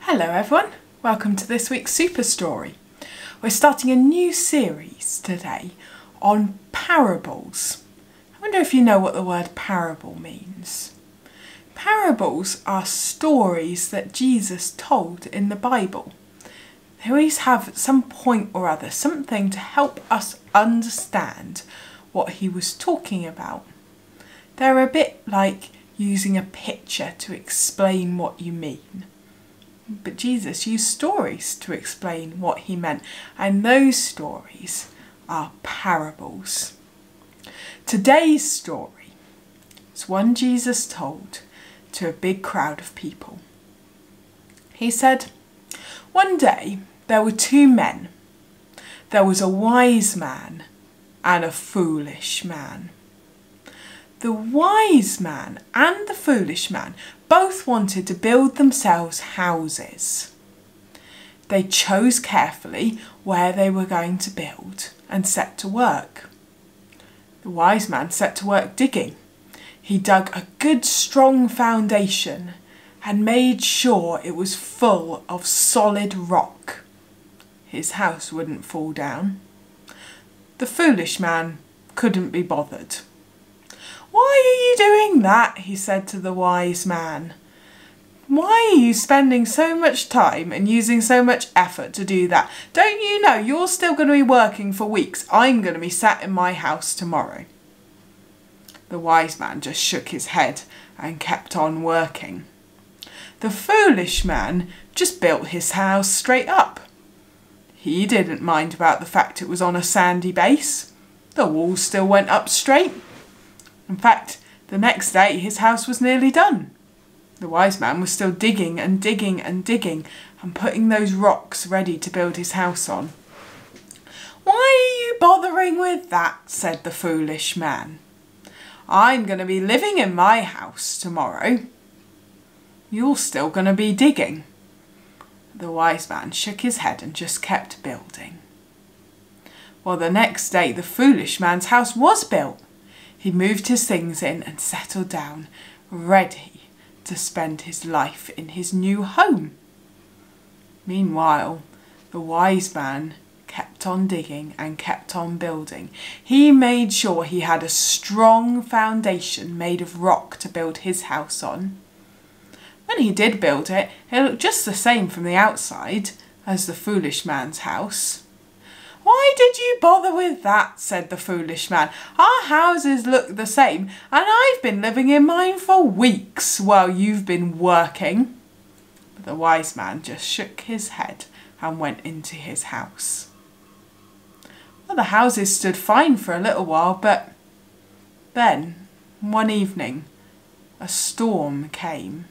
Hello everyone, welcome to this week's Super Story. We're starting a new series today on parables. I wonder if you know what the word parable means. Parables are stories that Jesus told in the Bible. They always have some point or other, something to help us understand what he was talking about. They're a bit like using a picture to explain what you mean. But Jesus used stories to explain what he meant, and those stories are parables. Today's story is one Jesus told to a big crowd of people. He said, one day there were two men. There was a wise man and a foolish man. The wise man and the foolish man both wanted to build themselves houses. They chose carefully where they were going to build and set to work. The wise man set to work digging. He dug a good strong foundation and made sure it was full of solid rock. His house wouldn't fall down. The foolish man couldn't be bothered. "Why are you doing that?" he said to the wise man. "Why are you spending so much time and using so much effort to do that? Don't you know you're still going to be working for weeks? I'm going to be sat in my house tomorrow." The wise man just shook his head and kept on working. The foolish man just built his house straight up. He didn't mind about the fact it was on a sandy base. The walls still went up straight. In fact, the next day his house was nearly done. The wise man was still digging and digging and digging and putting those rocks ready to build his house on. "Why are you bothering with that?" said the foolish man. "I'm going to be living in my house tomorrow. You're still going to be digging." The wise man shook his head and just kept building. Well, the next day the foolish man's house was built. He moved his things in and settled down, ready to spend his life in his new home. Meanwhile, the wise man kept on digging and kept on building. He made sure he had a strong foundation made of rock to build his house on. When he did build it, it looked just the same from the outside as the foolish man's house. "Why did you bother with that?" said the foolish man. "Our houses look the same, and I've been living in mine for weeks while you've been working." But the wise man just shook his head and went into his house. Well, the houses stood fine for a little while, but then, one evening, a storm came.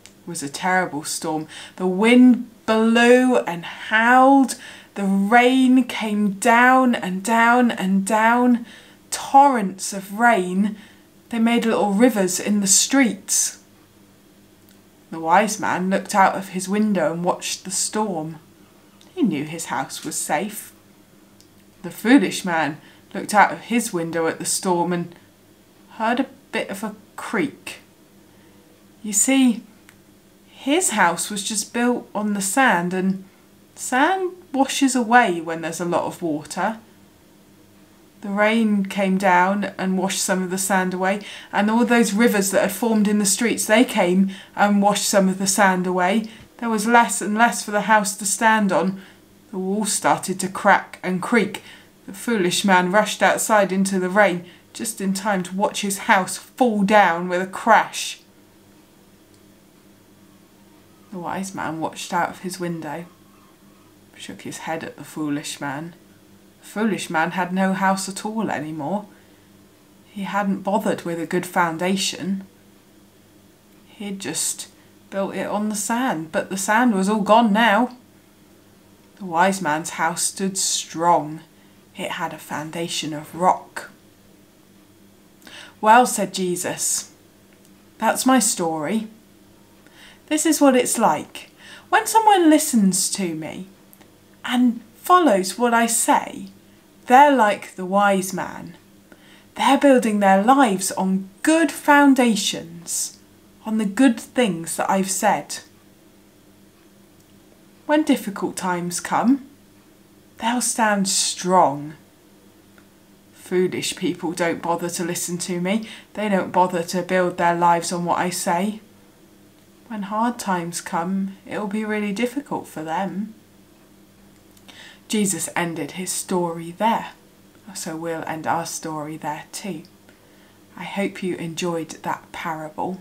It was a terrible storm. The wind blew and howled. The rain came down and down and down. Torrents of rain. They made little rivers in the streets. The wise man looked out of his window and watched the storm. He knew his house was safe. The foolish man looked out of his window at the storm and heard a bit of a creak. You see, his house was just built on the sand, and sand washes away when there's a lot of water. The rain came down and washed some of the sand away, and all those rivers that had formed in the streets, they came and washed some of the sand away. There was less and less for the house to stand on. The walls started to crack and creak. The foolish man rushed outside into the rain just in time to watch his house fall down with a crash. The wise man watched out of his window, shook his head at the foolish man. The foolish man had no house at all anymore. He hadn't bothered with a good foundation. He'd just built it on the sand, but the sand was all gone now. The wise man's house stood strong. It had a foundation of rock. "Well," said Jesus, "that's my story. This is what it's like. When someone listens to me and follows what I say, they're like the wise man. They're building their lives on good foundations, on the good things that I've said. when difficult times come, they'll stand strong. Foolish people don't bother to listen to me. They don't bother to build their lives on what I say. When hard times come, it'll be really difficult for them. Jesus ended his story there, so we'll end our story there too. I hope you enjoyed that parable.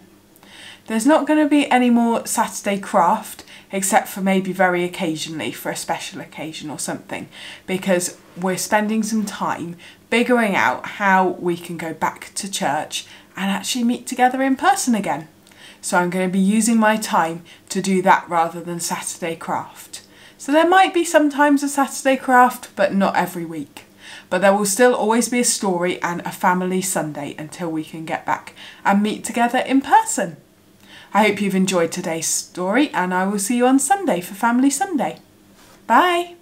There's not going to be any more Saturday craft, except for maybe very occasionally for a special occasion or something, because we're spending some time figuring out how we can go back to church and actually meet together in person again. So I'm going to be using my time to do that rather than Saturday craft. So there might be sometimes a Saturday craft, but not every week. But there will still always be a story and a family Sunday until we can get back and meet together in person. I hope you've enjoyed today's story, and I will see you on Sunday for Family Sunday. Bye!